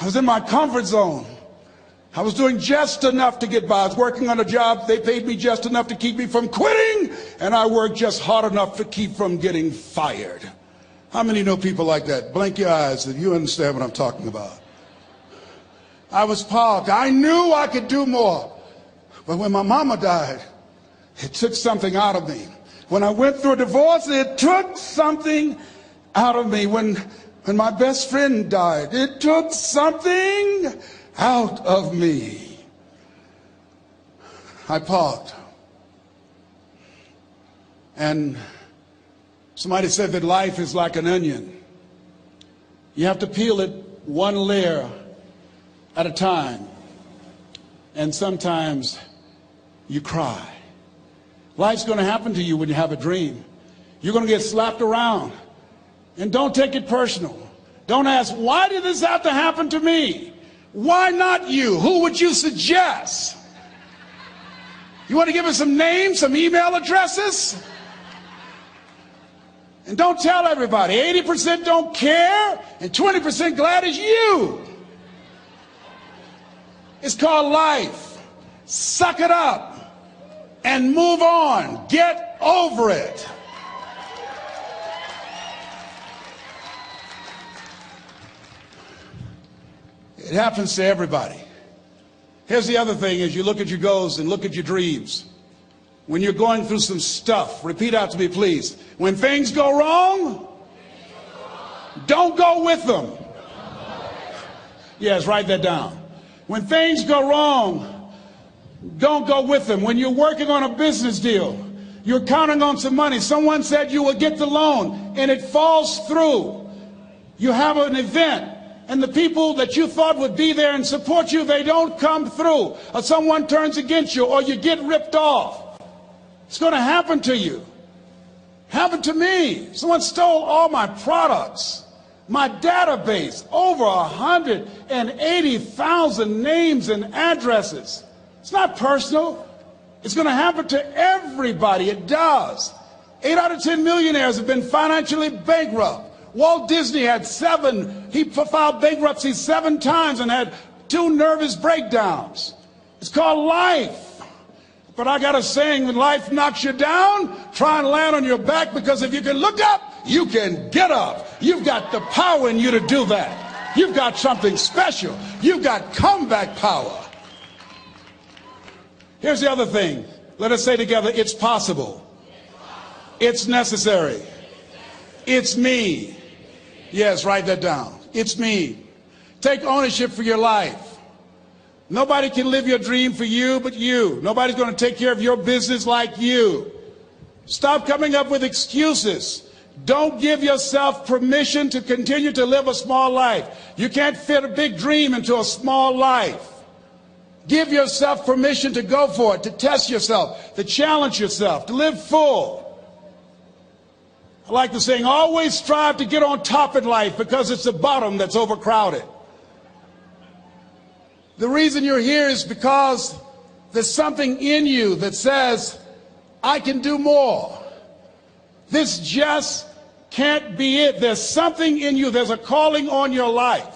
I was in my comfort zone. I was doing just enough to get by. I was working on a job. They paid me just enough to keep me from quitting, and I worked just hard enough to keep from getting fired. How many know people like that? Blink your eyes if you understand what I'm talking about. I was parked. I knew I could do more. But when my mama died, it took something out of me. When I went through a divorce, it took something out of me. When my best friend died, it took something out of me. I parked. And somebody said that life is like an onion. You have to peel it one layer at a time. And sometimes you cry. Life's going to happen to you when you have a dream. You're going to get slapped around. And don't take it personal. Don't ask, why did this have to happen to me? Why not you? Who would you suggest? You want to give us some names, some email addresses? And don't tell everybody. 80% don't care, and 20% glad it's you. It's called life. Suck it up and move on. Get over it. It happens to everybody. Here's the other thing: as you look at your goals and look at your dreams, when you're going through some stuff, repeat out to me, please. When things go wrong, don't go with them. Yes, write that down. When things go wrong, don't go with them. When you're working on a business deal, you're counting on some money. Someone said you will get the loan, and it falls through. You have an event, and the people that you thought would be there and support you, they don't come through. Or someone turns against you, or you get ripped off. It's going to happen to you. Happened to me. Someone stole all my products, my database, over 180,000 names and addresses. It's not personal. It's going to happen to everybody. It does. 8 out of 10 millionaires have been financially bankrupt. Walt Disney had he filed bankruptcy 7 times and had 2 nervous breakdowns. It's called life. But I got a saying: when life knocks you down, try and land on your back, because if you can look up, you can get up. You've got the power in you to do that. You've got something special. You've got comeback power. Here's the other thing. Let us say together, it's possible. It's necessary. It's me. Yes, write that down. It's me. Take ownership for your life. Nobody can live your dream for you but you. Nobody's going to take care of your business like you. Stop coming up with excuses. Don't give yourself permission to continue to live a small life. You can't fit a big dream into a small life. Give yourself permission to go for it, to test yourself, to challenge yourself, to live full. I like the saying, always strive to get on top in life, because it's the bottom that's overcrowded. The reason you're here is because there's something in you that says, I can do more. This just can't be it. There's something in you. There's a calling on your life.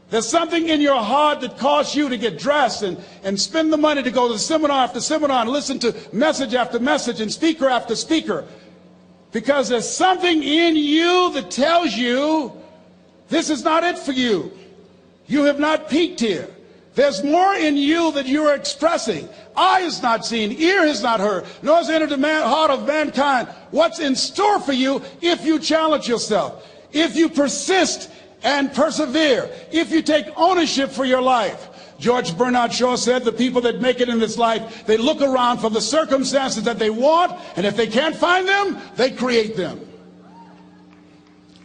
There's something in your heart that caused you to get dressed and spend the money to go to seminar after seminar and listen to message after message and speaker after speaker. Because there's something in you that tells you this is not it for you. You have not peaked here. There's more in you that you are expressing. Eye has not seen, ear has not heard, nor has entered the heart of mankind what's in store for you if you challenge yourself, if you persist and persevere, if you take ownership for your life. George Bernard Shaw said the people that make it in this life, they look around for the circumstances that they want, and if they can't find them, they create them.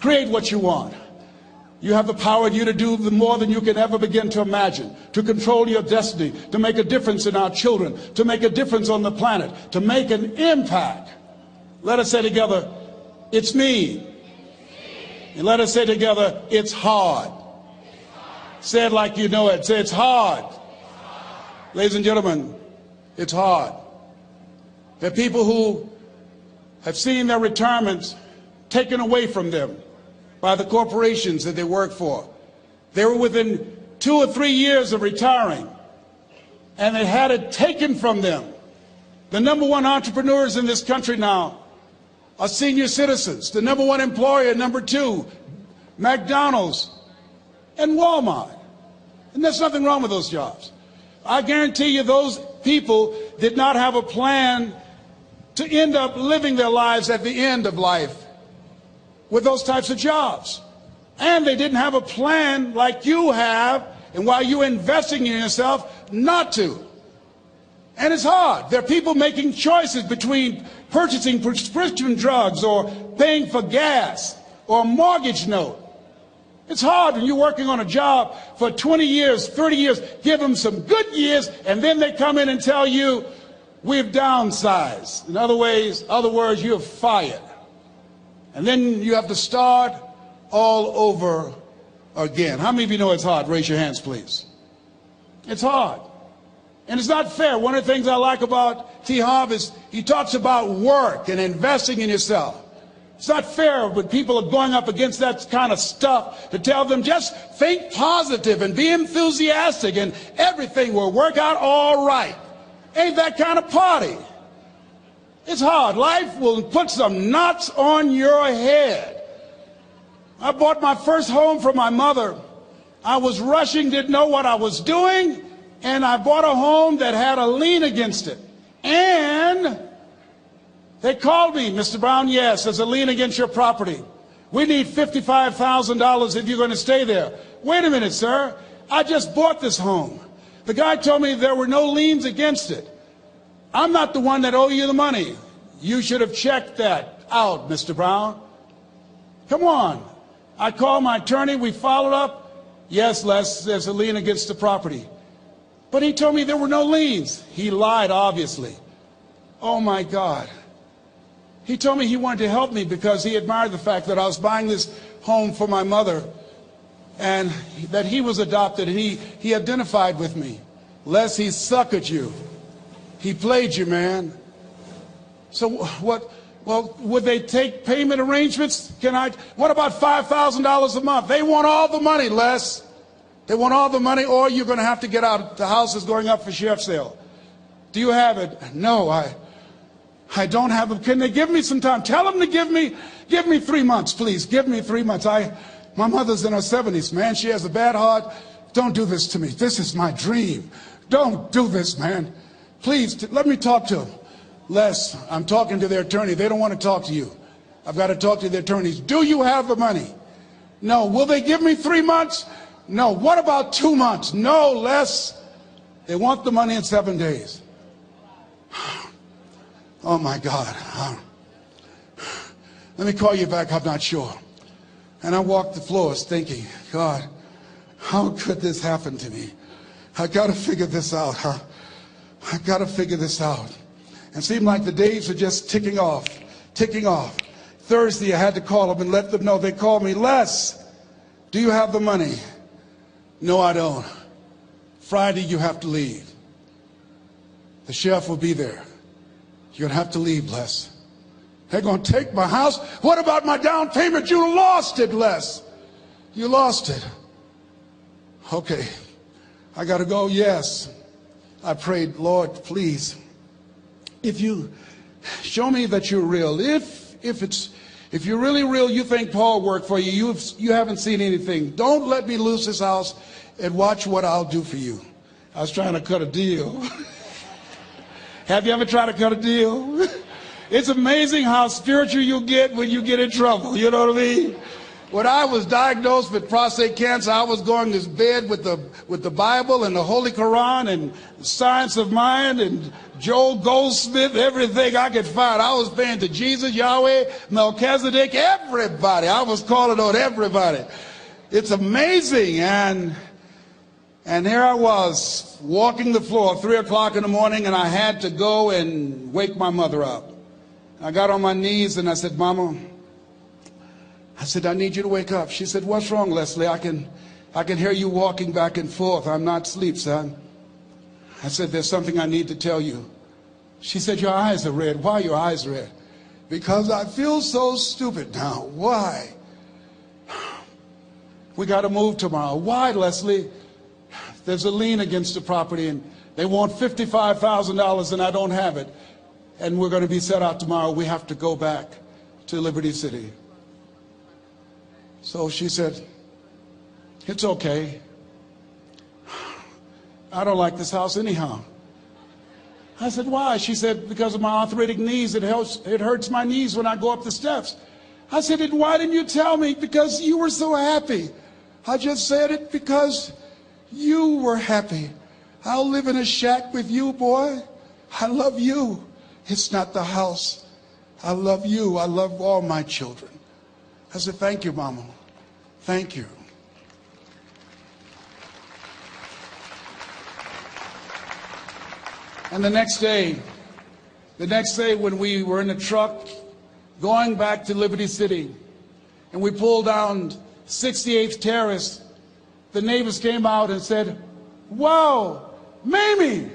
Create what you want. You have the power in you to do more than you can ever begin to imagine, to control your destiny, to make a difference in our children, to make a difference on the planet, to make an impact. Let us say together, it's me. And let us say together, it's hard. Say it like you know it. Say, it's hard. Ladies and gentlemen, it's hard. There are people who have seen their retirements taken away from them by the corporations that they work for. They were within 2 or 3 years of retiring, and they had it taken from them. The number one entrepreneurs in this country now are senior citizens. The number one employer, number two, McDonald's and Walmart. And there's nothing wrong with those jobs. I guarantee you those people did not have a plan to end up living their lives at the end of life with those types of jobs. And they didn't have a plan like you have, and while you're investing in yourself, not to. And it's hard. There are people making choices between purchasing prescription drugs or paying for gas or a mortgage note. It's hard when you're working on a job for 20 years, 30 years, give them some good years, and then they come in and tell you, we've downsized. In other words, you're fired. And then you have to start all over again. How many of you know it's hard? Raise your hands, please. It's hard. And it's not fair. One of the things I like about T. Harv is he talks about work and investing in yourself. It's not fair when people are going up against that kind of stuff to tell them just think positive and be enthusiastic and everything will work out all right. Ain't that kind of party. It's hard. Life will put some knots on your head. I bought my first home for my mother. I was rushing, didn't know what I was doing, and I bought a home that had a lien against it. And they called me, Mr. Brown, yes, there's a lien against your property. We need $55,000 if you're going to stay there. Wait a minute, sir. I just bought this home. The guy told me there were no liens against it. I'm not the one that owe you the money. You should have checked that out, Mr. Brown. Come on. I called my attorney. We followed up. Yes, Les, there's a lien against the property. But he told me there were no liens. He lied, obviously. Oh, my God. He told me he wanted to help me because he admired the fact that I was buying this home for my mother and that he was adopted, and he identified with me. Les, he suckered you. He played you, man. So what? Well, would they take payment arrangements? What about $5,000 a month? They want all the money, Les. They want all the money, or you're going to have to get out. The house is going up for sheriff sale. Do you have it? No, I don't have them. Can they give me some time? Tell them to give me 3 months, please. Give me 3 months. My mother's in her 70s, man. She has a bad heart. Don't do this to me. This is my dream. Don't do this, man. Please, let me talk to them. Les, I'm talking to their attorney. They don't want to talk to you. I've got to talk to their attorneys. Do you have the money? No. Will they give me 3 months? No. What about 2 months? No, Les. They want the money in 7 days. Oh, my God. Let me call you back. I'm not sure. And I walked the floors thinking, God, how could this happen to me? I got to figure this out, huh? I got to figure this out. And it seemed like the days were just ticking off, ticking off. Thursday, I had to call them and let them know. They called me, Les, do you have the money? No, I don't. Friday, you have to leave. The sheriff will be there. You're going to have to leave, Les. They're going to take my house. What about my down payment? You lost it, Les. You lost it. Okay. I got to go. Yes. I prayed, Lord, please, if you show me that you're real, if you're really real, you think Paul worked for you, you haven't seen anything. Don't let me lose this house and watch what I'll do for you. I was trying to cut a deal. Have you ever tried to cut a deal? It's amazing how spiritual you get when you get in trouble. You know what I mean? When I was diagnosed with prostate cancer, I was going to bed with the Bible and the Holy Quran and Science of Mind and Joel Goldsmith, everything I could find. I was praying to Jesus, Yahweh, Melchizedek, everybody. I was calling on everybody. It's amazing. And here I was walking the floor, 3 o'clock in the morning, and I had to go and wake my mother up. I got on my knees and I said, Mama, I need you to wake up. She said, what's wrong, Leslie? I can hear you walking back and forth. I'm not asleep, son. I said, there's something I need to tell you. She said, your eyes are red. Why are your eyes red? Because I feel so stupid now. Why? we got to move tomorrow. Why, Leslie? There's a lien against the property, and they want $55,000, and I don't have it. And we're going to be set out tomorrow. We have to go back to Liberty City. So she said, it's okay. I don't like this house anyhow. I said, why? She said, because of my arthritic knees, it hurts my knees when I go up the steps. I said, and why didn't you tell me? Because you were so happy. I just said it because you were happy. I'll live in a shack with you, boy. I love you. It's not the house. I love you. I love all my children. I said, thank you, Mama. Thank you. And the next day when we were in the truck going back to Liberty City, and we pulled down 68th Terrace, the neighbors came out and said, wow, Mamie,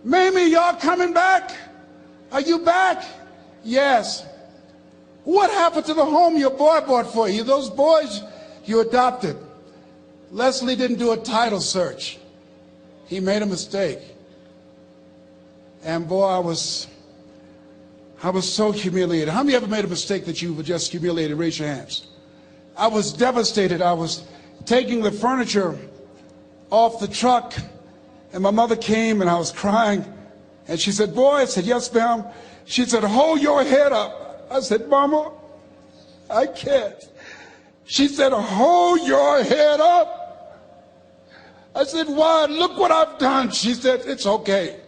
y'all coming back? Are you back? Yes. What happened to the home your boy bought for you? Those boys you adopted. Leslie didn't do a title search. He made a mistake. And boy, I was so humiliated. How many ever made a mistake that you were just humiliated? Raise your hands. I was devastated. I was taking the furniture off the truck, and my mother came, and I was crying. And she said, boy, I said, yes, ma'am. She said, hold your head up. I said, Mama, I can't. She said, hold your head up. I said, why? Look what I've done. She said, it's okay.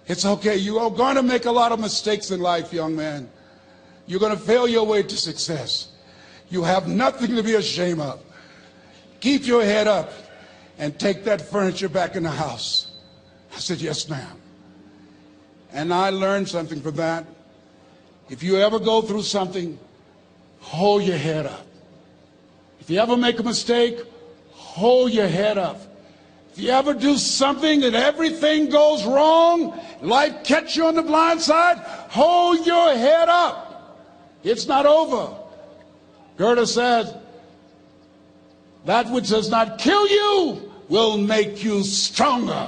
It's okay. You are going to make a lot of mistakes in life, young man. You're going to fail your way to success. You have nothing to be ashamed of. Keep your head up and take that furniture back in the house. I said, yes, ma'am. And I learned something from that. If you ever go through something, hold your head up. If you ever make a mistake, hold your head up. If you ever do something and everything goes wrong, life catch you on the blind side, hold your head up. It's not over. Goethe said, that which does not kill you will make you stronger.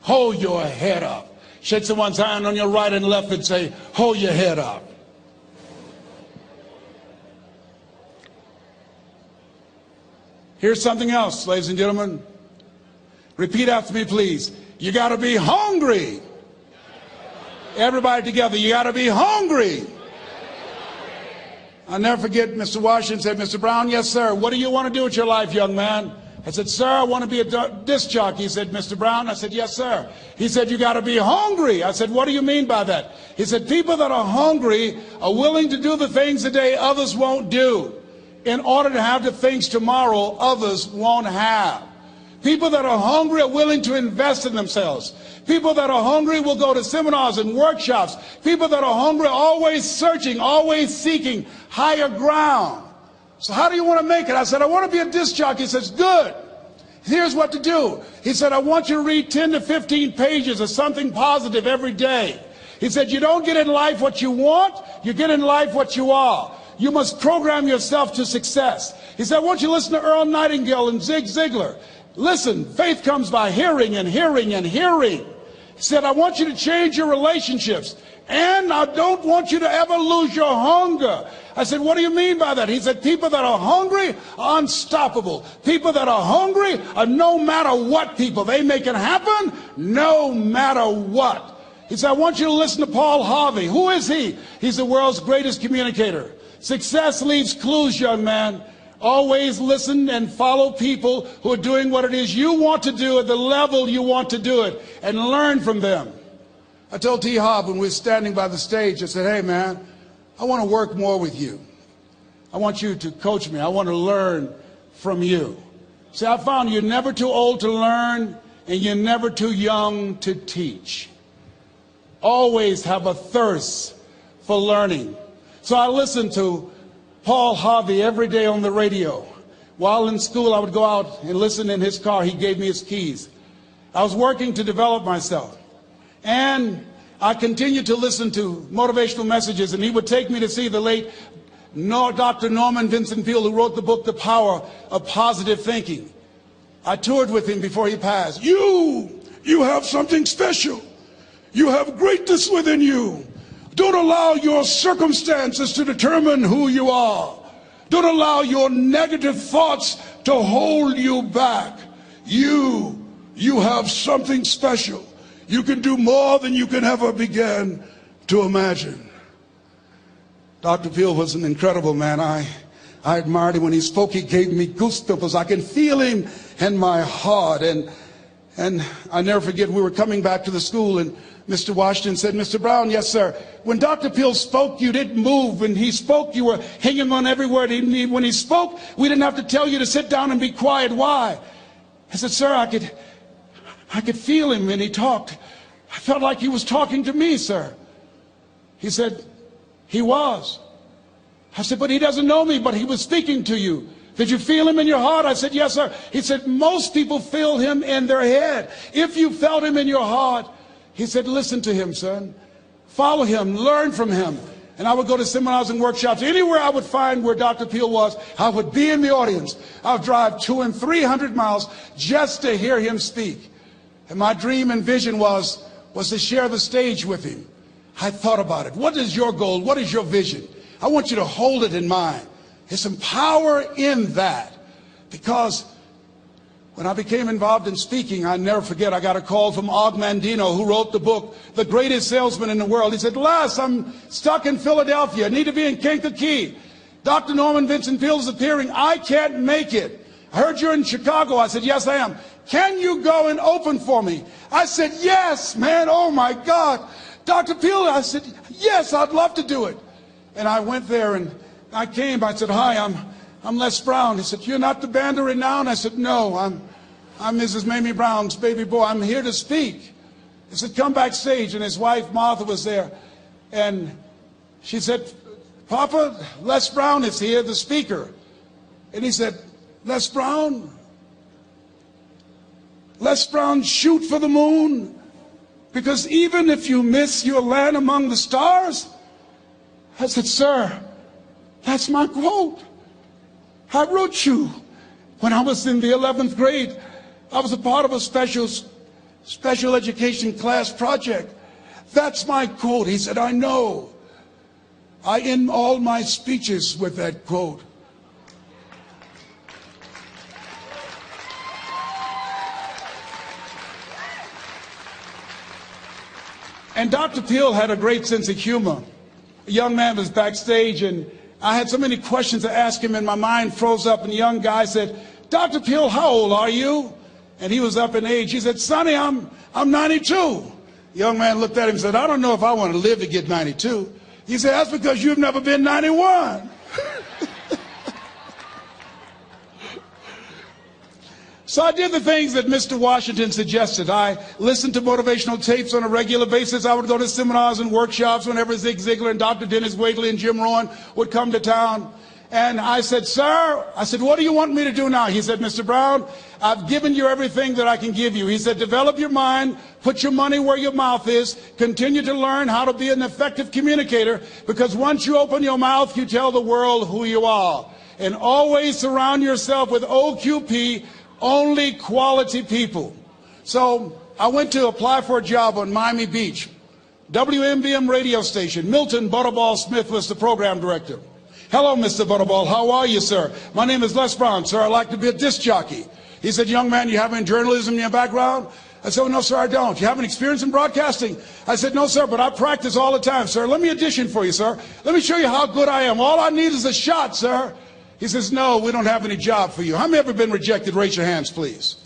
Hold your head up. Shake someone's hand on your right and left and say, hold your head up. Here's something else, ladies and gentlemen. Repeat after me, please. You got to be hungry. Everybody together, you got to be hungry. I'll never forget Mr. Washington said, Mr. Brown, yes, sir. What do you want to do with your life, young man? I said, sir, I want to be a disc jockey. He said, Mr. Brown? I said, yes, sir. He said, you got to be hungry. I said, what do you mean by that? He said, people that are hungry are willing to do the things today others won't do in order to have the things tomorrow others won't have. People that are hungry are willing to invest in themselves. People that are hungry will go to seminars and workshops. People that are hungry are always searching, always seeking higher ground. So how do you want to make it? I said, I want to be a disc jockey. He says, good. Here's what to do. He said, I want you to read 10 to 15 pages of something positive every day. He said, you don't get in life what you want, you get in life what you are. You must program yourself to success. He said, I want you to listen to Earl Nightingale and Zig Ziglar. Listen, faith comes by hearing and hearing and hearing. He said, I want you to change your relationships. And I don't want you to ever lose your hunger. I said, what do you mean by that? He said, people that are hungry are unstoppable. People that are hungry are no matter what people. They make it happen no matter what. He said, I want you to listen to Paul Harvey. Who is he? He's the world's greatest communicator. Success leaves clues, young man. Always listen and follow people who are doing what it is you want to do at the level you want to do it, and learn from them. I told T. Hobb when we were standing by the stage, I said, hey man, I want to work more with you. I want you to coach me. I want to learn from you. See, I found you're never too old to learn and you're never too young to teach. Always have a thirst for learning. So I listened to Paul Harvey every day on the radio. While in school, I would go out and listen in his car. He gave me his keys. I was working to develop myself. And I continued to listen to motivational messages, and he would take me to see the late Dr. Norman Vincent Peale, who wrote the book, The Power of Positive Thinking. I toured with him before he passed. You have something special. You have greatness within you. Don't allow your circumstances to determine who you are. Don't allow your negative thoughts to hold you back. You have something special. You can do more than you can ever begin to imagine. Dr. Peale was an incredible man. I admired him. When he spoke, he gave me goosebumps. I can feel him in my heart. And I never forget, we were coming back to the school, and Mr. Washington said, Mr. Brown, yes, sir. When Dr. Peale spoke, you didn't move. When he spoke, you were hanging on every word. When he spoke, we didn't have to tell you to sit down and be quiet. Why? I said, sir, I could feel him when he talked. I felt like he was talking to me, sir. He said, he was. I said, but he doesn't know me, but he was speaking to you. Did you feel him in your heart? I said, yes, sir. He said, most people feel him in their head. If you felt him in your heart, he said, listen to him, son. Follow him, learn from him. And I would go to seminars and workshops. Anywhere I would find where Dr. Peale was, I would be in the audience. I would drive 200 and 300 miles just to hear him speak. And my dream and vision was to share the stage with him. I thought about it. What is your goal? What is your vision? I want you to hold it in mind. There's some power in that. Because when I became involved in speaking, I never forget, I got a call from Og Mandino, who wrote the book, The Greatest Salesman in the World. He said, Les, I'm stuck in Philadelphia. I need to be in Kankakee. Dr. Norman Vincent Peale is appearing. I can't make it. I heard you're in Chicago. I said, yes, I am. Can you go and open for me? I said, yes, man. Oh, my God. Dr. Peale, I said, yes, I'd love to do it. And I went there and I came. I said, hi, I'm Les Brown. He said, you're not the band of renown? I said, no, I'm Mrs. Mamie Brown's baby boy. I'm here to speak. He said, come backstage. And his wife, Martha, was there. And she said, Papa, Les Brown is here, the speaker. And he said, Les Brown, shoot for the moon. Because even if you miss, you'll land among the stars. I said, sir, that's my quote. I wrote you when I was in the 11th grade. I was a part of a special education class project. That's my quote. He said, I know. I end all my speeches with that quote. And Dr. Peale had a great sense of humor. A young man was backstage, and I had so many questions to ask him, and my mind froze up, and the young guy said, Dr. Peale, how old are you? And he was up in age. He said, Sonny, I'm 92. The young man looked at him and said, I don't know if I want to live to get 92. He said, that's because you've never been 91. So I did the things that Mr. Washington suggested. I listened to motivational tapes on a regular basis. I would go to seminars and workshops whenever Zig Ziglar and Dr. Dennis Wagley and Jim Rohn would come to town. And I said, sir, what do you want me to do now? He said, Mr. Brown, I've given you everything that I can give you. He said, develop your mind, put your money where your mouth is, continue to learn how to be an effective communicator, because once you open your mouth, you tell the world who you are. And always surround yourself with OQP, only quality people. So I went to apply for a job on Miami Beach. WMBM radio station. Milton Butterball Smith was the program director. Hello, Mr. Butterball. How are you, sir? My name is Les Brown, sir. I'd like to be a disc jockey. He said, young man, you have any journalism in your background? I said, oh, no, sir, I don't. You have any experience in broadcasting? I said, no, sir, but I practice all the time, sir. Let me audition for you, sir. Let me show you how good I am. All I need is a shot, sir. He says, no, we don't have any job for you. How many ever been rejected? Raise your hands, please.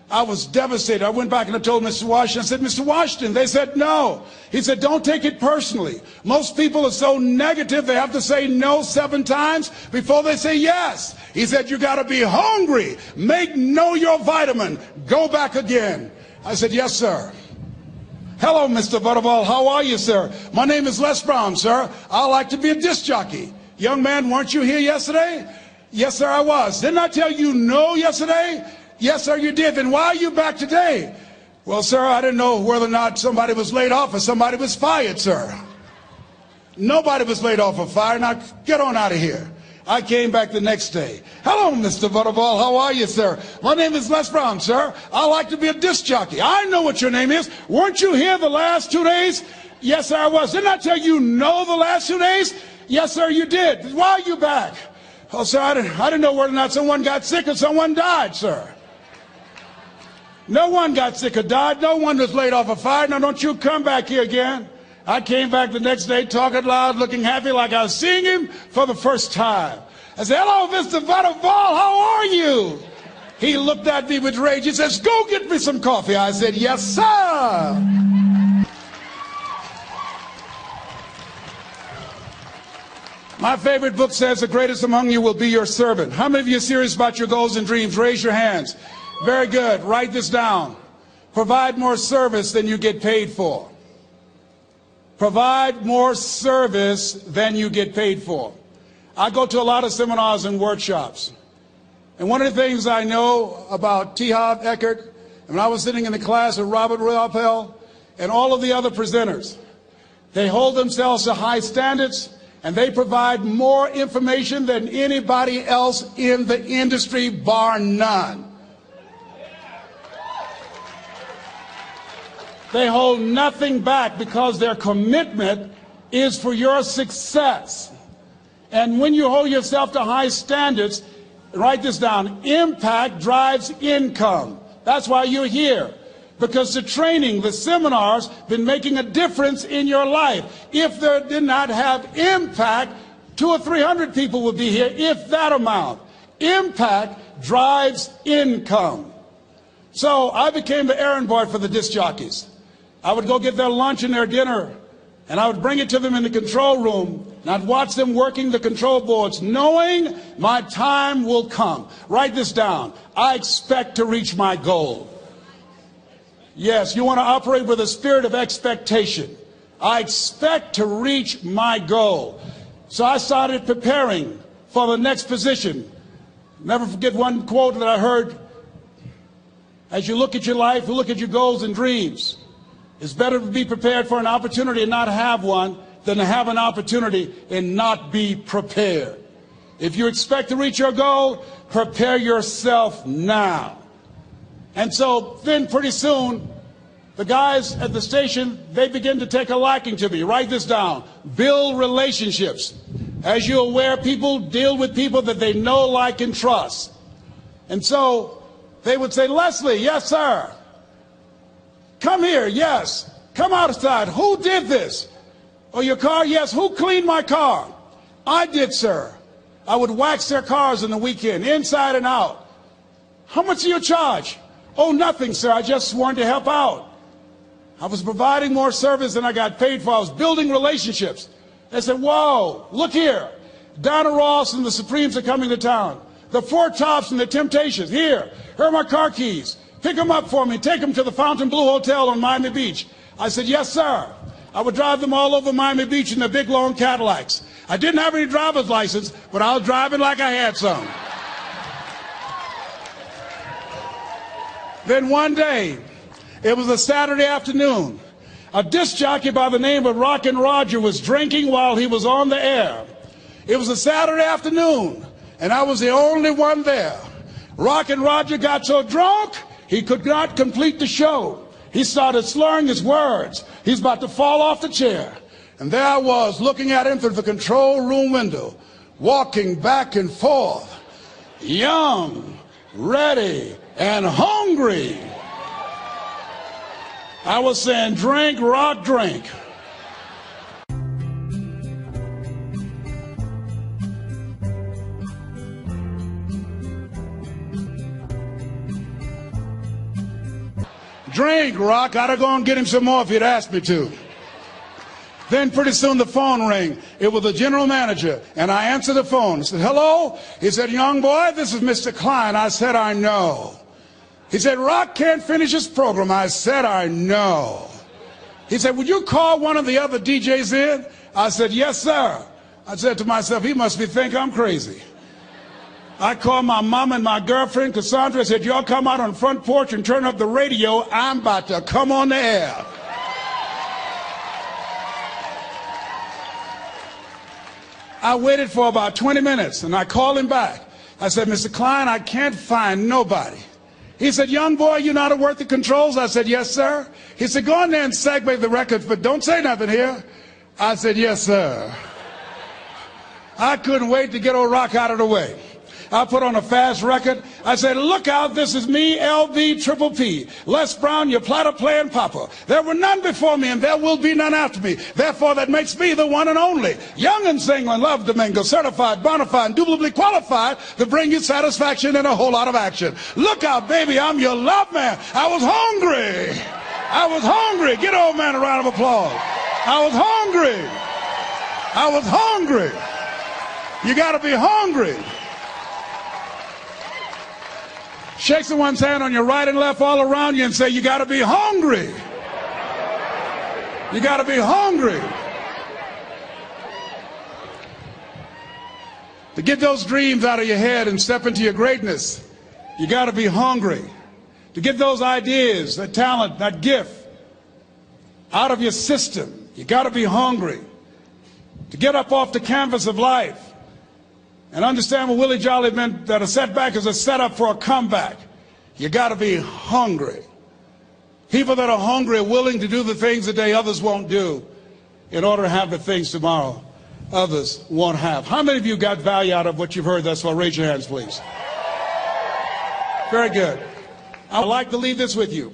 I was devastated. I went back and I told Mr. Washington, I said, Mr. Washington, they said no. He said, don't take it personally. Most people are so negative, they have to say no 7 times before they say yes. He said, you got to be hungry. Know your vitamin. Go back again. I said, yes, sir. Hello, Mr. Butterball. How are you, sir? My name is Les Brown, sir. I like to be a disc jockey. Young man, weren't you here yesterday? Yes, sir, I was. Didn't I tell you no yesterday? Yes, sir, you did. Then why are you back today? Well, sir, I didn't know whether or not somebody was laid off or somebody was fired, sir. Nobody was laid off of fire. Now get on out of here. I came back the next day. Hello, Mr. Butterball. How are you, sir? My name is Les Brown, sir. I like to be a disc jockey. I know what your name is. Weren't you here the last 2 days? Yes, sir, I was. Didn't I tell you no the last 2 days? Yes, sir, you did. Why are you back? Oh, sir, I didn't know whether or not someone got sick or someone died, sir. No one got sick or died. No one was laid off of fire. Now, don't you come back here again. I came back the next day talking loud, looking happy like I was seeing him for the first time. I said, hello, Mr. Butterball, how are you? He looked at me with rage. He says, go get me some coffee. I said, yes, sir. My favorite book says the greatest among you will be your servant. How many of you are serious about your goals and dreams? Raise your hands. Very good. Write this down. Provide more service than you get paid for. Provide more service than you get paid for. I go to a lot of seminars and workshops. And one of the things I know about T. Harv Eckert, and when I was sitting in the class with Robert Ruppel and all of the other presenters, they hold themselves to high standards and they provide more information than anybody else in the industry, bar none. They hold nothing back because their commitment is for your success. And when you hold yourself to high standards, write this down, impact drives income. That's why you're here. Because the training, the seminars, been making a difference in your life. If they did not have impact, 200 or 300 people would be here, if that amount. Impact drives income. So I became the errand boy for the disc jockeys. I would go get their lunch and their dinner, and I would bring it to them in the control room, and I'd watch them working the control boards, knowing my time will come. Write this down. I expect to reach my goal. Yes, you want to operate with a spirit of expectation. I expect to reach my goal. So I started preparing for the next position. Never forget one quote that I heard. As you look at your life, you look at your goals and dreams. It's better to be prepared for an opportunity and not have one than to have an opportunity and not be prepared. If you expect to reach your goal, prepare yourself now. And so then pretty soon, the guys at the station, they begin to take a liking to me. Write this down. Build relationships. As you're aware, people deal with people that they know, like, and trust. And so they would say, Leslie, yes, sir. Come here, yes. Come outside. Who did this? Oh, your car? Yes. Who cleaned my car? I did, sir. I would wax their cars on the weekend, inside and out. How much do you charge? Oh, nothing, sir. I just wanted to help out. I was providing more service than I got paid for. I was building relationships. They said, whoa, look here. Donna Ross and the Supremes are coming to town. The Four Tops and the Temptations. Here are my car keys. Pick them up for me. Take them to the Fontainebleau Hotel on Miami Beach. I said, yes, sir. I would drive them all over Miami Beach in their big, long Cadillacs. I didn't have any driver's license, but I was driving like I had some. Then one day, it was a Saturday afternoon, a disc jockey by the name of Rockin' Roger was drinking while he was on the air. It was a Saturday afternoon, and I was the only one there. Rockin' Roger got so drunk, he could not complete the show. He started slurring his words. He's about to fall off the chair. And there I was, looking at him through the control room window, walking back and forth, young, ready, and hungry. I was saying, drink, rock, drink. Drink, rock. I'd go and get him some more if he'd asked me to. Then pretty soon the phone rang. It was the general manager, and I answered the phone. I said, hello? He said, young boy, this is Mr. Klein. I said, I know. He said, Rock can't finish his program. I said, I know. He said, would you call one of the other DJs in? I said, yes, sir. I said to myself, he must think I'm crazy. I called my mom and my girlfriend, Cassandra. I said, y'all come out on the front porch and turn up the radio. I'm about to come on the air. I waited for about 20 minutes, and I called him back. I said, Mr. Klein, I can't find nobody. He said, young boy, you know how to work the controls? I said, yes, sir. He said, go in there and segue the record, but don't say nothing here. I said, yes, sir. I couldn't wait to get old Rock out of the way. I put on a fast record. I said, look out, this is me, LB Triple P, Les Brown, your platter playing papa. There were none before me, and there will be none after me. Therefore, that makes me the one and only. Young and single and love Domingo, certified, bona fide, indubitably qualified to bring you satisfaction and a whole lot of action. Look out, baby, I'm your love man. I was hungry. I was hungry. Get old man a round of applause. I was hungry. I was hungry. You got to be hungry. Shake someone's hand on your right and left all around you and say, you got to be hungry. You got to be hungry. To get those dreams out of your head and step into your greatness, you got to be hungry. To get those ideas, that talent, that gift out of your system, you got to be hungry. To get up off the canvas of life and understand what Willie Jolly meant, that a setback is a setup for a comeback. You got to be hungry. People that are hungry are willing to do the things today others won't do in order to have the things tomorrow others won't have. How many of you got value out of what you've heard thus far? Raise your hands, please. Very good. I'd like to leave this with you.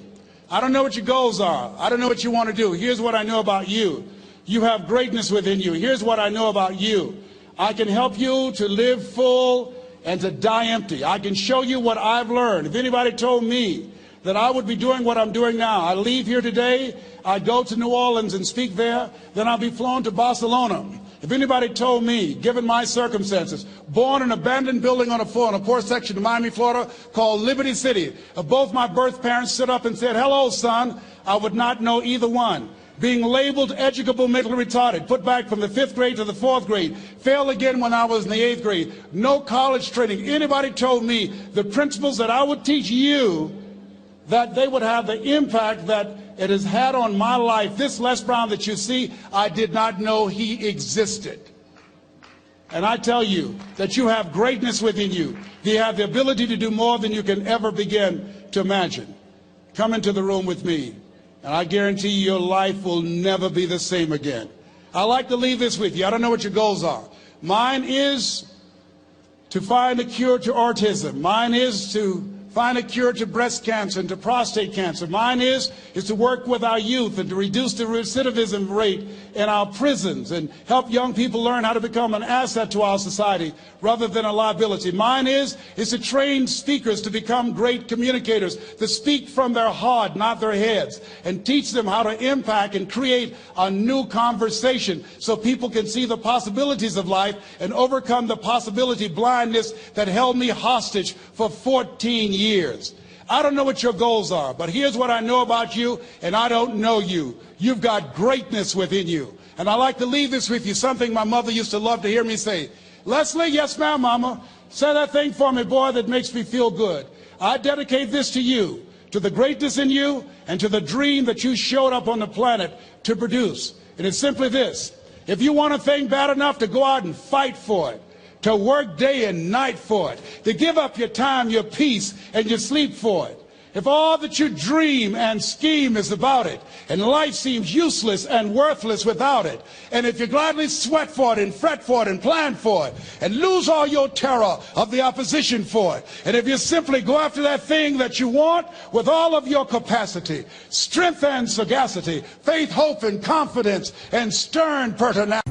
I don't know what your goals are. I don't know what you want to do. Here's what I know about you. You have greatness within you. Here's what I know about you. I can help you to live full and to die empty. I can show you what I've learned. If anybody told me that I would be doing what I'm doing now, I leave here today, I go to New Orleans and speak there, then I'll be flown to Barcelona. If anybody told me, given my circumstances, born in an abandoned building on a poor section of Miami, Florida, called Liberty City, if both my birth parents stood up and said, hello, son, I would not know either one. Being labeled educable mentally retarded, put back from the 5th grade to the 4th grade, failed again when I was in the 8th grade, no college training. Anybody told me the principles that I would teach you, that they would have the impact that it has had on my life. This Les Brown that you see, I did not know he existed. And I tell you that you have greatness within you. You have the ability to do more than you can ever begin to imagine. Come into the room with me. And I guarantee you your life will never be the same again. I'd like to leave this with you. I don't know what your goals are. Mine is to find a cure to autism. Mine is to find a cure to breast cancer and to prostate cancer. Mine is to work with our youth and to reduce the recidivism rate in our prisons and help young people learn how to become an asset to our society rather than a liability. Mine is to train speakers to become great communicators, to speak from their heart, not their heads, and teach them how to impact and create a new conversation so people can see the possibilities of life and overcome the possibility blindness that held me hostage for 14 years. I don't know what your goals are, but here's what I know about you, and I don't know you. You've got greatness within you. And I like to leave this with you, something my mother used to love to hear me say. Leslie, yes ma'am, mama. Say that thing for me, boy, that makes me feel good. I dedicate this to you, to the greatness in you, and to the dream that you showed up on the planet to produce. And it's simply this. If you want a thing bad enough to go out and fight for it, to work day and night for it, to give up your time, your peace, and your sleep for it. If all that you dream and scheme is about it, and life seems useless and worthless without it, and if you gladly sweat for it and fret for it and plan for it, and lose all your terror of the opposition for it, and if you simply go after that thing that you want with all of your capacity, strength and sagacity, faith, hope, and confidence, and stern pertinacity,